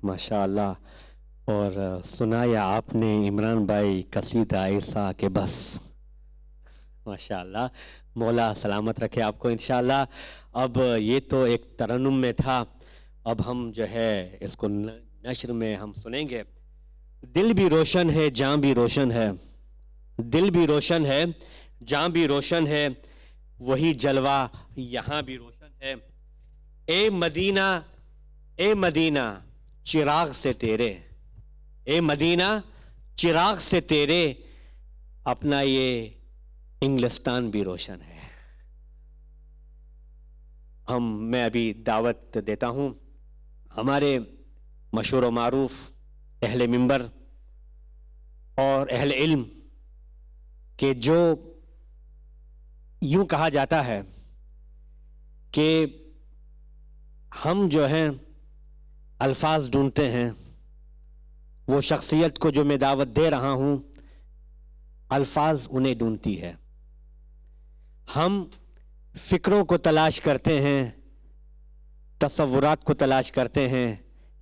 ماشاء اللہ. اور سنایا آپ نے عمران بھائی قصیدہ ایسا کہ بس. ماشاء اللہ. مولا سلامت رکھے آپ کو انشاءاللہ. اب یہ تو ایک ترنم میں تھا، اب ہم جو ہے اس کو نشر میں ہم سنیں گے. دل بھی روشن ہے جاں بھی روشن ہے، دل بھی روشن ہے جاں بھی روشن ہے، وہی جلوہ یہاں بھی روشن ہے. اے مدینہ اے مدینہ چراغ سے تیرے، اے مدینہ چراغ سے تیرے، اپنا یہ انگلستان بھی روشن ہے. میں ابھی دعوت دیتا ہوں ہمارے مشہور و معروف اہل منبر اور اہل علم کہ جو یوں کہا جاتا ہے کہ ہم جو ہیں الفاظ ڈھونڈتے ہیں، وہ شخصیت کو جو میں دعوت دے رہا ہوں الفاظ انہیں ڈھونڈتی ہے. ہم فکروں کو تلاش کرتے ہیں، تصورات کو تلاش کرتے ہیں،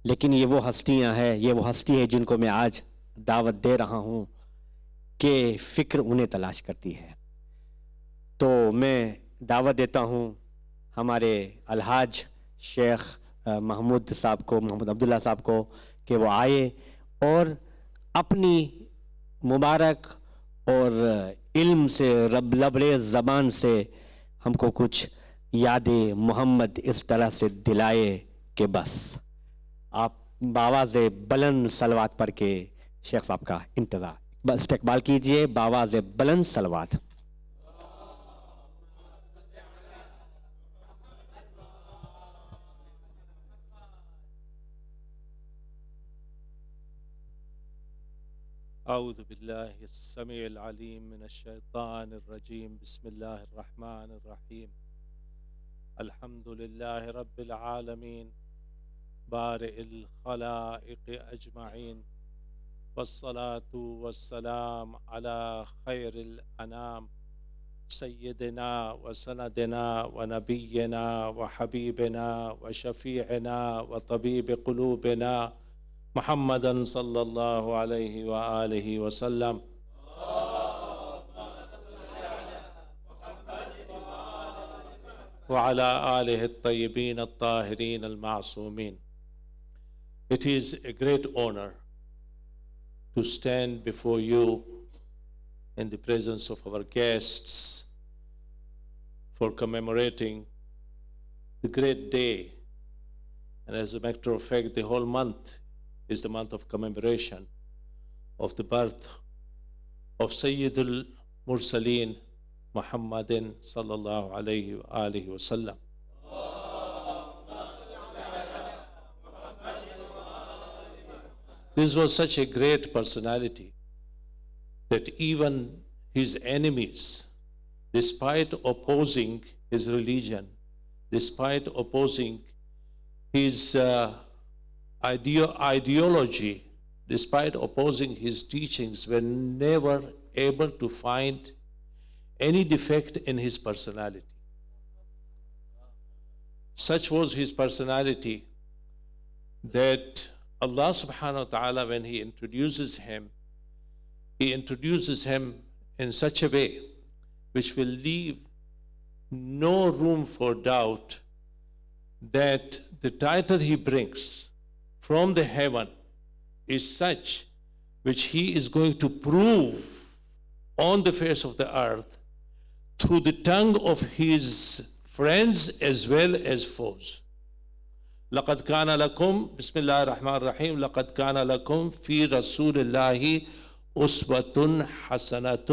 لیکن یہ وہ ہستیاں ہیں، یہ وہ ہستی ہے جن کو میں آج دعوت دے رہا ہوں کہ فکر انہیں تلاش کرتی ہے. تو میں دعوت دیتا ہوں ہمارے الحاج شیخ محمود صاحب کو، محمد عبداللہ صاحب کو، کہ وہ آئے اور اپنی مبارک اور علم سے لبریز زبان سے ہم کو کچھ یاد محمد اس طرح سے دلائے کہ بس. آپ بآواز بلند صلوات پڑھ کے شیخ صاحب کا انتظار استقبال کیجئے. بآواز بلند صلوات. اعوذ باللہ السمیع العلیم من الشیطان الرجیم. بسم اللہ الرحمن الرحیم. الحمد للہ رب العالمین بارئ الخلائق اجمعین، والصلاة والسلام علی خیر الانام سیدنا وسندنا ونبینا وحبیبنا وشفیعنا وطبیب قلوبنا محمد صلی اللہ علیہ وآلہ وسلم. وعلى آلہ الطیبین الطاہرین المعصومین. It is a great honor to stand before you in the presence of our guests for commemorating the great day. And as a matter of fact, the whole month is the month of commemoration of the birth of Sayyid al-Mursaleen Muhammadin sallallahu alayhi wa alihi wa sallam. This was such a great personality that even his enemies, despite opposing his religion, despite opposing his ideology, despite opposing his teachings, were never able to find any defect in his personality. Such was his personality that Allah subhanahu wa ta'ala, when He introduces him in such a way which will leave no room for doubt that the title he brings from the heaven is such which he is going to prove on the face of the earth through the tongue of his friends as well as foes. لَقَدْ كَانَ لَكُمْ بسم اللہ الرحمن الرحیم لَقَدْ كَانَ لَكُمْ فِي رَسُولِ اللَّهِ أُسْوَةٌ حَسَنَةٌ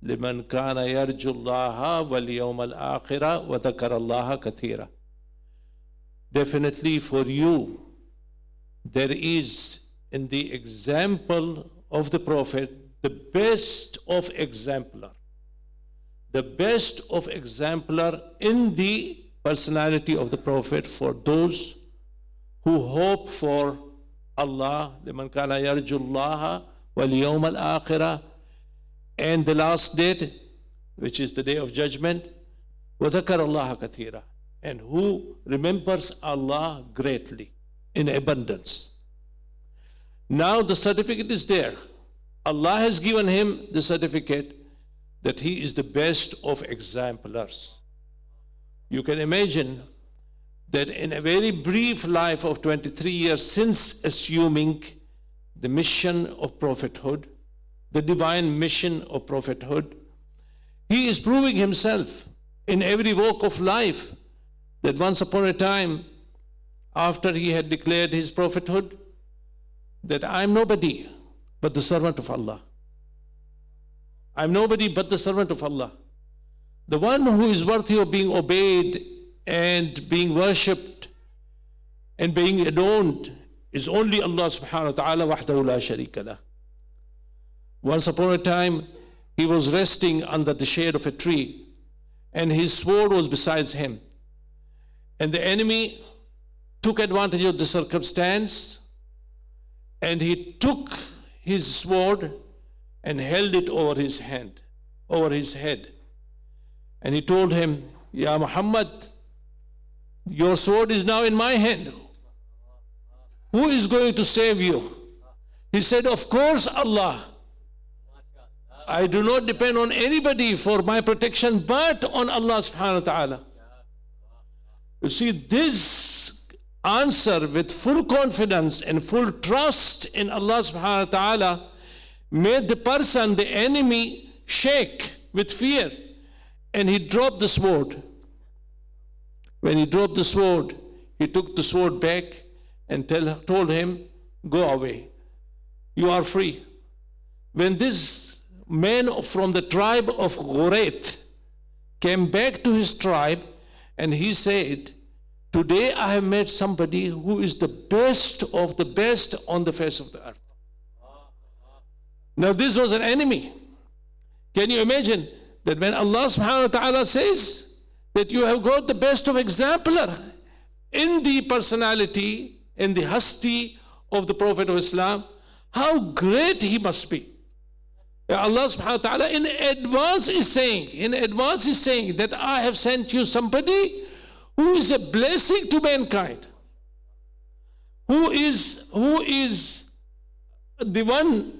لِمَنْ كَانَ يَرْجُو اللَّهَ وَالْيَوْمَ الْآخِرَ وَذَكَرَ اللَّهَ كَثِيرًا. Definitely for you there is in the example of the Prophet the best of exemplar, the best of exemplar in the personality of the Prophet for those who hope for Allah, liman kana yarju Allah wal yawm al akhirah, and the last date, which is the day of judgment, wa dhakara Allah kathira, and who remembers Allah greatly in abundance. Now the certificate is there. Allah has given him the certificate that he is the best of exemplars. You can imagine that in a very brief life of 23 years since assuming the mission of prophethood, the divine mission of prophethood, he is proving himself in every walk of life that once upon a time, after he had declared his prophethood, that I am nobody but the servant of Allah. I am nobody but the servant of Allah. The one who is worthy of being obeyed and being worshipped and being adorned is only Allah subhanahu wa ta'ala wahdahu la sharika lah. Once upon a time, he was resting under the shade of a tree and his sword was beside him. And the enemy took advantage of the circumstance and he took his sword and held it over his hand, over his head. And he told him, Ya Muhammad, your sword is now in my hand. Who is going to save you? He said, of course, Allah. I do not depend on anybody for my protection but on Allah subhanahu wa ta'ala. You see, this answer with full confidence and full trust in Allah subhanahu wa ta'ala made the person, the enemy, shake with fear. And he dropped the sword. When he dropped the sword, he took the sword back and told him, go away. You are free. When this man from the tribe of Ghurayth came back to his tribe and he said, today I have met somebody who is the best of the best on the face of the earth. Now this was an enemy. Can you imagine that when Allah subhanahu wa ta'ala says that you have got the best of exemplar in the personality, in the hasti of the Prophet of Islam, how great he must be. Allah subhanahu wa ta'ala in advance is saying that I have sent you somebody who is a blessing to mankind, who is the one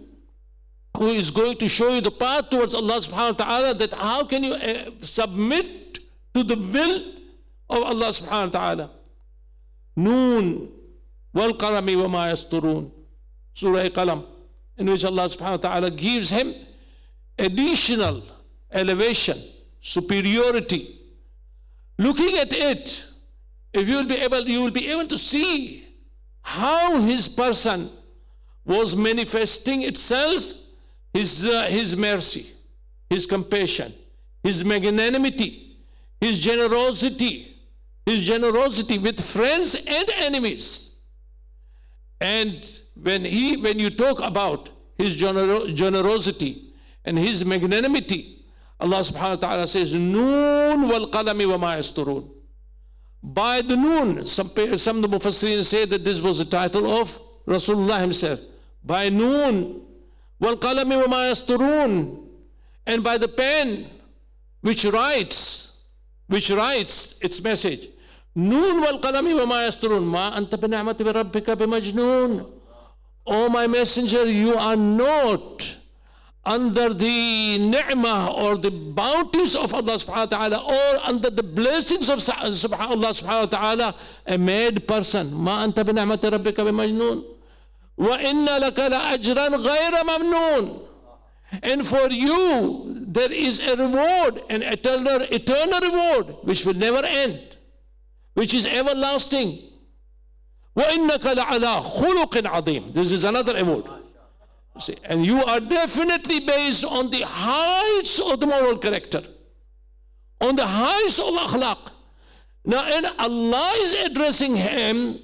who is going to show you the path towards Allah subhanahu wa ta'ala, that how can you submit to the will of Allah subhanahu wa ta'ala. Noon wal qalami wa ma yasturun, Surah Qalam, in which Allah subhanahu wa ta'ala gives him additional elevation, superiority. Looking at it, if you will be able to see how his person was manifesting itself, his mercy, his compassion, his magnanimity, his generosity with friends and enemies. And when you talk about his generosity and his magnanimity, Allah subhanahu wa ta'ala says, Noon wal qalami wa ma yasturun. By the noon, some of the Mufassirin say that this was the title of Rasulullah himself. By noon, wal qalami wa ma yasturun, and by the pen which writes its message. Noon wal qalami wa ma yasturun, ma anta bi ni'mati rabbika bi majnoon. Oh my messenger, you are not under the ni'mah or the bounties of Allah subhanahu wa ta'ala, or under the blessings of Allah subhanahu wa ta'ala, a mad person. Ma anta bi ni'mati rabbika bi majnoon. Wa inna laka la ajran ghayra mamnoon. And for you there is a reward, an eternal reward which will never end, which is everlasting. وَإِنَّكَ لَعَلَىٰ خُلُقٍ عَظِيمٍ. This is another award. See, and you are definitely based on the heights of the moral character, on the heights of akhlaq. Now, and Allah is addressing him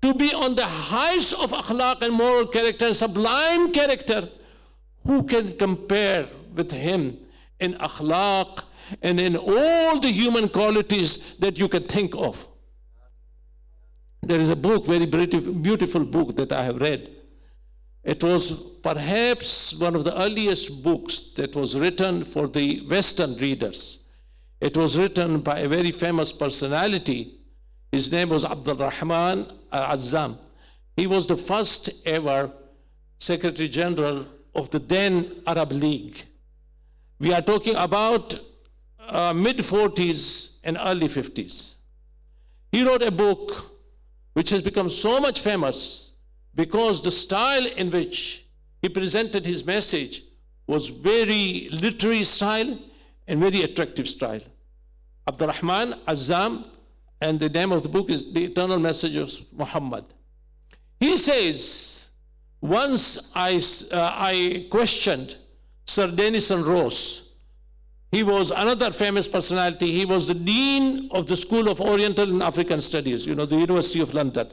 to be on the heights of akhlaq and moral character and sublime character. Who can compare with him in akhlaq and in all the human qualities that you can think of? There is a book, very beautiful book that I have read. It was perhaps one of the earliest books that was written for the Western readers. It was written by a very famous personality. His name was Abdul Rahman Al-Azzam. He was the first ever Secretary General of the then Arab League. We are talking about mid-40s and early 50s. He wrote a book which has become so much famous because the style in which he presented his message was very literary style and very attractive style. Abdurrahman Azzam, and the name of the book is The Eternal Message of Muhammad. He says, once I questioned Sir Denison Ross. He was another famous personality. He was the Dean of the School of Oriental and African Studies, the University of London,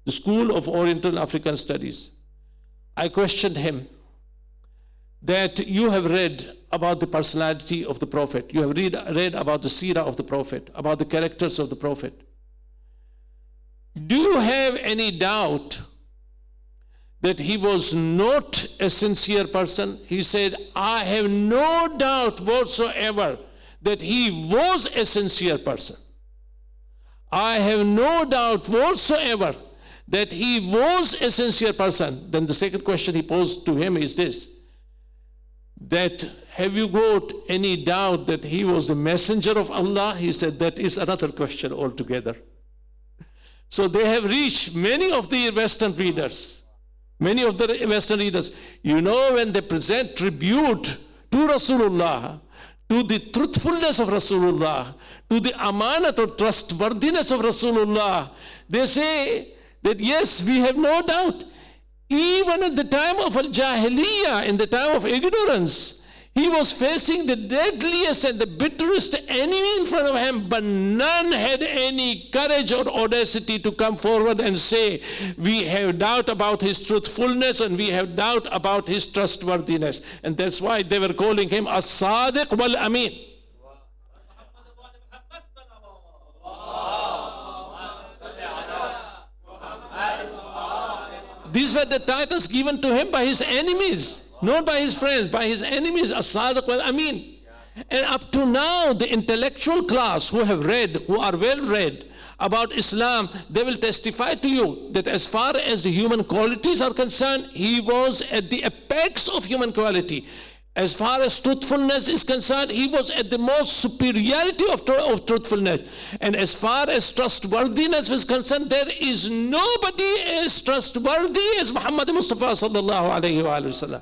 the School of Oriental and African Studies. I questioned him that you have read about the personality of the Prophet. You have read about the seerah of the Prophet, about the characters of the Prophet. Do you have any doubt that he was not a sincere person? He said, I have no doubt whatsoever that he was a sincere person. I have no doubt whatsoever that he was a sincere person. Then the second question he posed to him is this, that have you got any doubt that he was the messenger of Allah? He said, that is another question altogether. So they have reached many of the Western readers. Many of the Western readers, when they present tribute to Rasulullah, to the truthfulness of Rasulullah, to the amanat or trustworthiness of Rasulullah, they say that yes, we have no doubt. Even at the time of Al-Jahiliyyah, in the time of ignorance, he was facing the deadliest and the bitterest enemy in front of him, but none had any courage or audacity to come forward and say, we have doubt about his truthfulness and we have doubt about his trustworthiness. And that's why they were calling him As-Sadiq wal-Amin. These were the titles given to him by his enemies. Not by his friends, by his enemies, As-Sadiq wal-Amin. And up to now, the intellectual class who have read, who are well read about Islam, they will testify to you that as far as the human qualities are concerned, he was at the apex of human quality. As far as truthfulness is concerned, he was at the most superiority of truthfulness. And as far as trustworthiness is concerned, there is nobody as trustworthy as Muhammad Mustafa sallallahu alayhi wa sallam.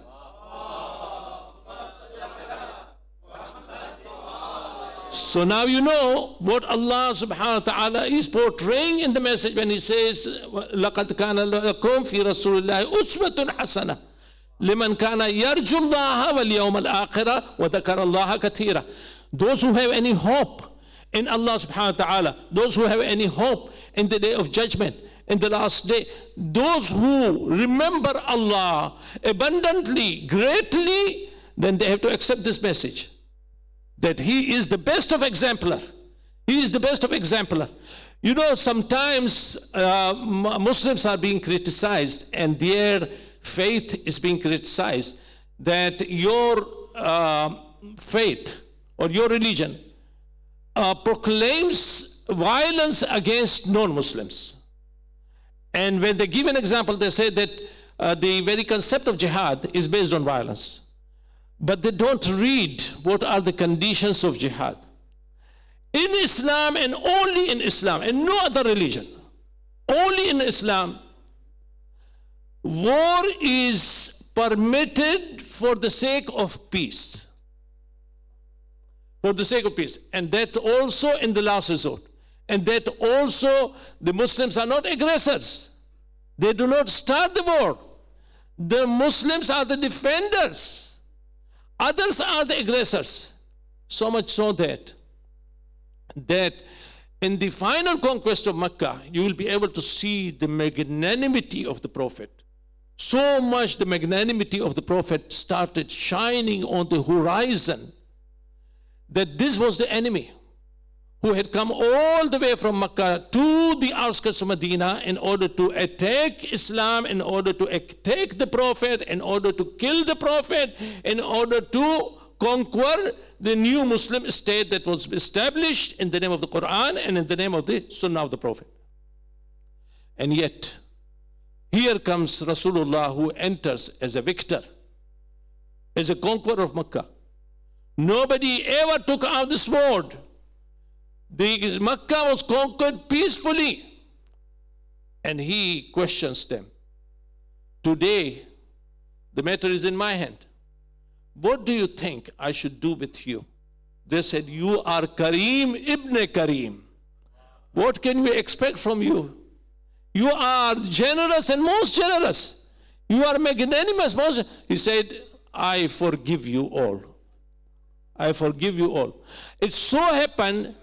So now you know what Allah subhanahu wa ta'ala is portraying in the message when he says, لَقَدْ كَانَ لَكُمْ فِي رَسُولِ اللَّهِ أُسْوَةٌ حَسَنَةٌ لِمَنْ كَانَ يَرْجُ اللَّهَ وَالْيَوْمَ الْآخِرَةَ وَذَكَرَ اللَّهَ كَثِيرًا. Those who have any hope in Allah subhanahu wa ta'ala, those who have any hope in the day of judgment, in the last day, those who remember Allah abundantly, greatly, then they have to accept this message. That he is the best of exemplar. He is the best of exemplar. Sometimes Muslims are being criticized and their faith is being criticized, that your faith or your religion proclaims violence against non-Muslims. And when they give an example, they say that the very concept of jihad is based on violence. But they don't read what are the conditions of jihad. In Islam and only in Islam and no other religion, only in Islam, war is permitted for the sake of peace. For the sake of peace. And that also in the last resort. And that also the Muslims are not aggressors. They do not start the war. The Muslims are the defenders. Others are the aggressors. So much so that in the final conquest of Mecca, you will be able to see the magnanimity of the Prophet. So much the magnanimity of the Prophet started shining on the horizon that this was the enemy who had come all the way from Mecca to the outskirts of Medina in order to attack Islam, in order to attack the Prophet, in order to kill the Prophet, in order to conquer the new Muslim state that was established in the name of the Quran and in the name of the Sunnah of the Prophet. And yet, Here comes Rasulullah, who enters as a victor, as a conqueror of Makkah. Nobody ever took out the sword. The Makkah was conquered peacefully. And he questions them. Today, the matter is in my hand. What do you think I should do with you? They said, you are Kareem ibn Kareem. What can we expect from you? You are generous and most generous. You are magnanimous. He said, I forgive you all. I forgive you all. It so happened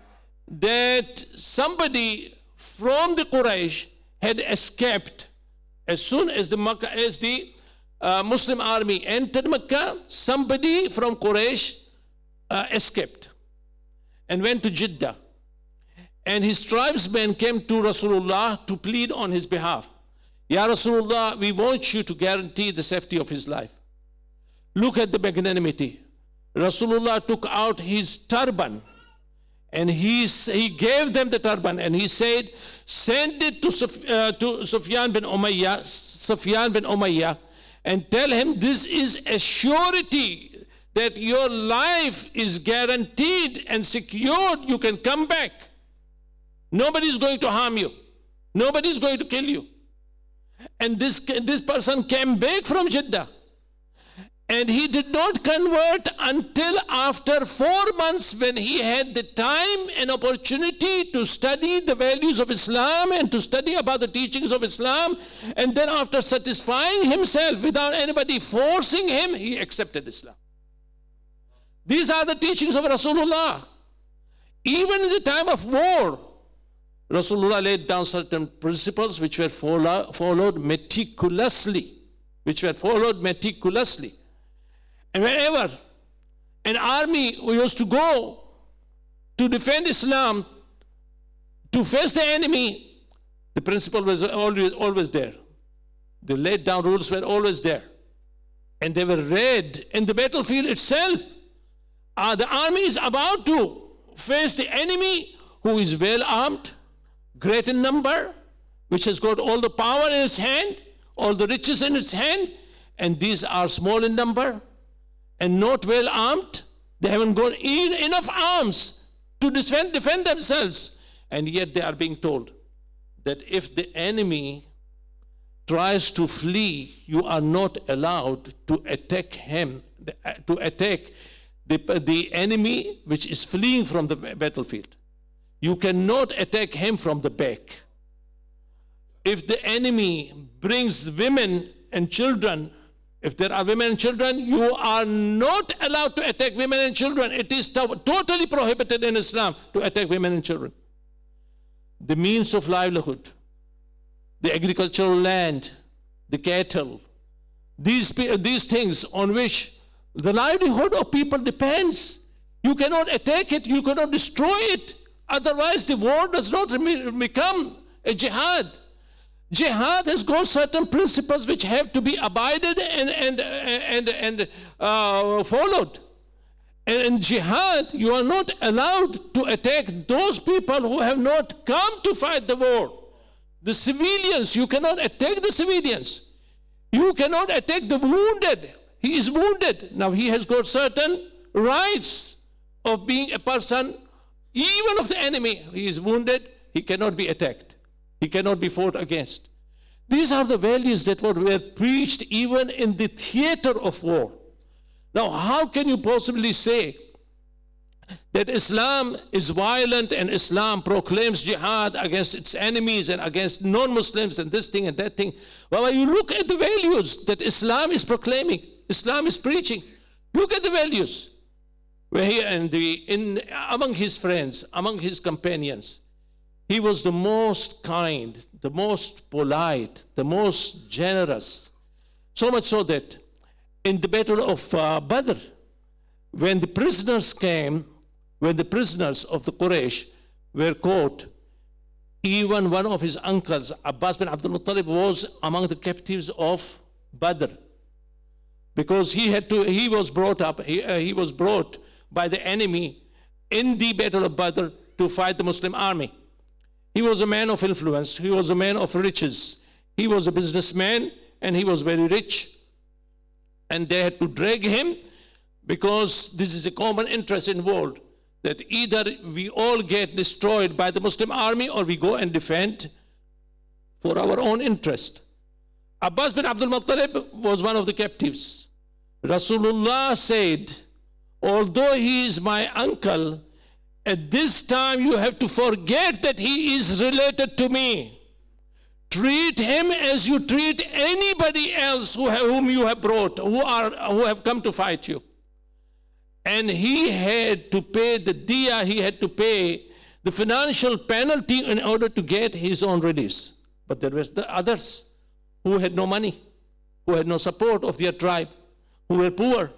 that somebody from the Quraysh had escaped. As soon as the Muslim army entered Mecca, somebody from Quraysh escaped and went to Jeddah. And his tribesmen came to Rasulullah to plead on his behalf. Ya Rasulullah, we want you to guarantee the safety of his life. Look at the magnanimity. Rasulullah took out his turban and he gave them the turban and he said, send it to Sufyan bin Umayyah and tell him this is a surety that your life is guaranteed and secured. You can come back. Nobody is going to harm you. Nobody is going to kill you. And this person came back from Jeddah. And he did not convert until after 4 months, when he had the time and opportunity to study the values of Islam and to study about the teachings of Islam. And then after satisfying himself without anybody forcing him, he accepted Islam. These are the teachings of Rasulullah. Even in the time of war, Rasulullah laid down certain principles which were followed meticulously. And whenever an army used to go to defend Islam, to face the enemy, the principle was always there. The laid down rules were always there. And they were read in the battlefield itself. The army is about to face the enemy who is well armed, great in number, which has got all the power in its hand, all the riches in its hand, and these are small in number and not well armed. They haven't got enough arms to defend themselves. And yet they are being told that if the enemy tries to flee, you are not allowed to attack him, to attack the enemy which is fleeing from the battlefield. You cannot attack him from the back. If the enemy brings women and children, if there are women and children, you are not allowed to attack women and children. It is totally prohibited in Islam to attack women and children. The means of livelihood, the agricultural land, the cattle, these things on which the livelihood of people depends. You cannot attack it, you cannot destroy it. Otherwise, the war does not become a jihad. Jihad has got certain principles which have to be abided and followed. And in jihad, you are not allowed to attack those people who have not come to fight the war. The civilians, you cannot attack the civilians. You cannot attack the wounded. He is wounded. Now he has got certain rights of being a person, even of the enemy. He is wounded, he cannot be attacked. He cannot be fought against. These are the values that were preached even in the theater of war. Now, how can you possibly say that Islam is violent and Islam proclaims jihad against its enemies and against non-Muslims and this thing and that thing? Well, when you look at the values that Islam is proclaiming, Islam is preaching, look at the values. Where he among his friends, among his companions, he was the most kind, the most polite, the most generous. So much so that in the battle of Badr, when the prisoners came, when the prisoners of the Quraysh were caught, even one of his uncles, Abbas bin Abdul Muttalib, was among the captives of Badr. Because he was brought by the enemy in the battle of Badr to fight the Muslim army. He was a man of influence. He was a man of riches. he was a businessman and he was very rich. And they had to drag him because this is a common interest involved, that either we all get destroyed by the Muslim army or we go and defend for our own interest. Abbas bin Abdul Muttalib was one of the captives. Rasulullah said, although he is my uncle, at this time you have to forget that he is related to me. Treat him as you treat anybody else whom you have brought, who have come to fight you. And he had to pay the diya, he had to pay the financial penalty in order to get his own release. But there was the others who had no money, who had no support of their tribe, who were poor.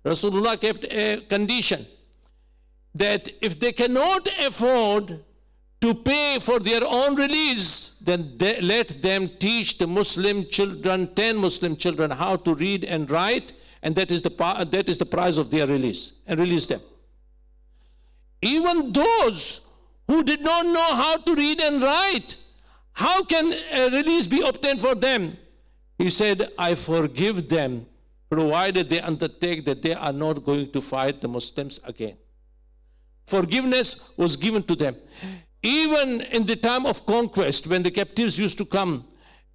Rasulullah kept a condition that if they cannot afford to pay for their own release, then let them teach the Muslim children, 10 Muslim children, how to read and write, and that is the price of their release, and release them. Even those who did not know how to read and write, how can a release be obtained for them? He said, I forgive them, provided they undertake that they are not going to fight the Muslims again. Forgiveness was given to them. Even in the time of conquest, when the captives used to come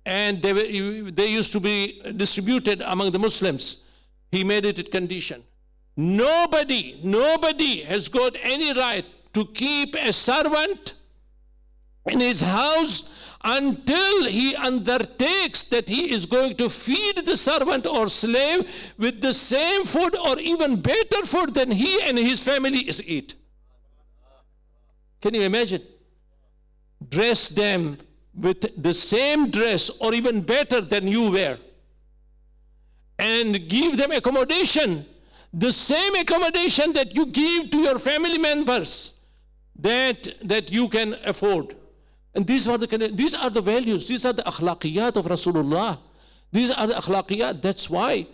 and they used to be distributed among the Muslims, he made it a condition. Nobody has got any right to keep a servant in his house until he undertakes that he is going to feed the servant or slave with the same food or even better food than he and his family is eat. Can you imagine? Dress them with the same dress or even better than you wear. And give them accommodation, the same accommodation that you give to your family members that you can afford. And these are the values, these are the akhlaqiyat of Rasulullah. These are the akhlaqiyat. That's why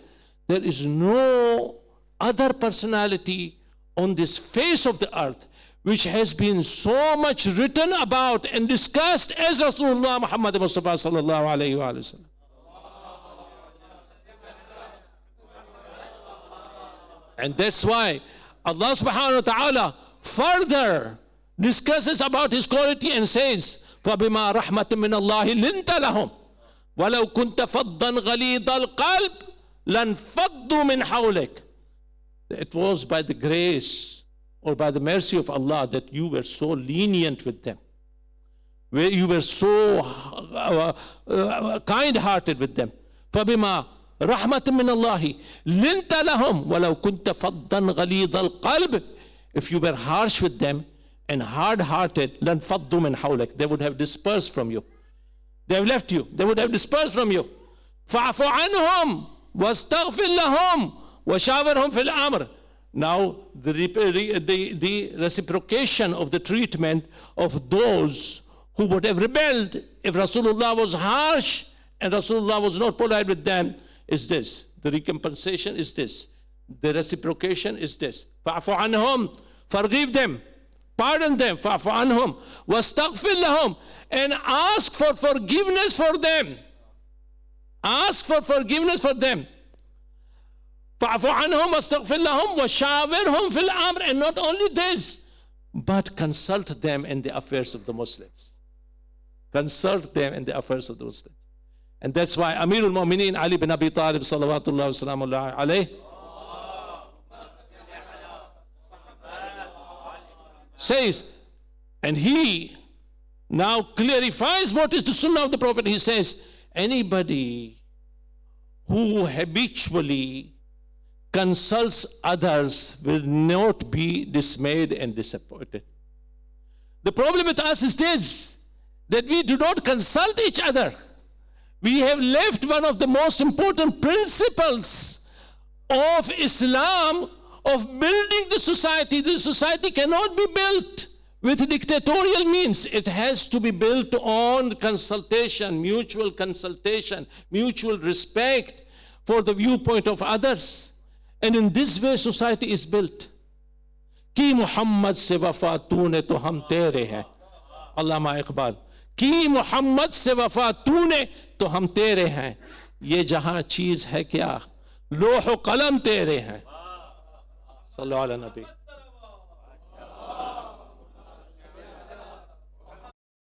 there is no other personality on this face of the earth which has been so much written about and discussed as Rasulullah Muhammad Mustafa sallallahu alayhi wa sallam. And that's why Allah subhanahu wa ta'ala further discusses about his quality and says, فَبِمَا رَحْمَةٍ مِّنَ اللَّهِ لِنْتَ لَهُمْ وَلَوْ كُنْتَ فَضًّا غَلِيظَ الْقَلْبِ لَانْفَضُّوا مِنْ حَوْلِكَ. It was by the grace or by the mercy of Allah that you were so lenient with them, where you were so kind-hearted with them. فَبِمَا رَحْمَةٍ مِّنَ اللَّهِ لِنْتَ لَهُمْ وَلَوْ كُنْتَ فَضًّا غَلِيظَ الْقَلْبِ. If you were harsh with them and hard-hearted, لَانْفَضُّوا مِنْ حَوْلِكَ, they would have dispersed from you. They have left you. They would have dispersed from you. فَاعْفُ عَنْهُمْ وَاسْتَغْفِرْ لَهُمْ وَشَاوِرْهُمْ فِي الْأَمْرِ. Now, the reciprocation of the treatment of those who would have rebelled if Rasulullah was harsh and Rasulullah was not polite with them is this. The recompensation is this. The reciprocation is this. فَاعْفُ عَنْهُمْ, forgive them, pardon them. فَاعْفُ عَنْهُمْ وَاسْتَغْفِرْ لَهُمْ, and ask for forgiveness for them. Ask for forgiveness for them. فَاعْفُ عَنْهُمْ وَاسْتَغْفِرْ لَهُمْ وَشَاوِرْهُم فِي الْأَمْرِ. And not only this, but consult them in the affairs of the Muslims. Consult them in the affairs of the Muslims. And that's why Amirul Mu'mineen Ali bin Abi Talib salawatullah wa salamullahi alayhi says, and he now clarifies what is the sunnah of the Prophet. He says, anybody who habitually consults others will not be dismayed and disappointed. The problem with us is this, that we do not consult each other. We have left one of the most important principles of Islam, of building the society. The society cannot be built with dictatorial means. It has to be built on consultation, mutual respect for the viewpoint of others. And in this way society is built. Ki Muhammad se wafa tune to hum tere hain. Allama Iqbal. کی محمد سے وفا تو نے تو ہم تیرے ہیں. یہ جہاں چیز ہے کیا؟ لوح و قلم تیرے ہیں. صلی اللہ علیہ نبی.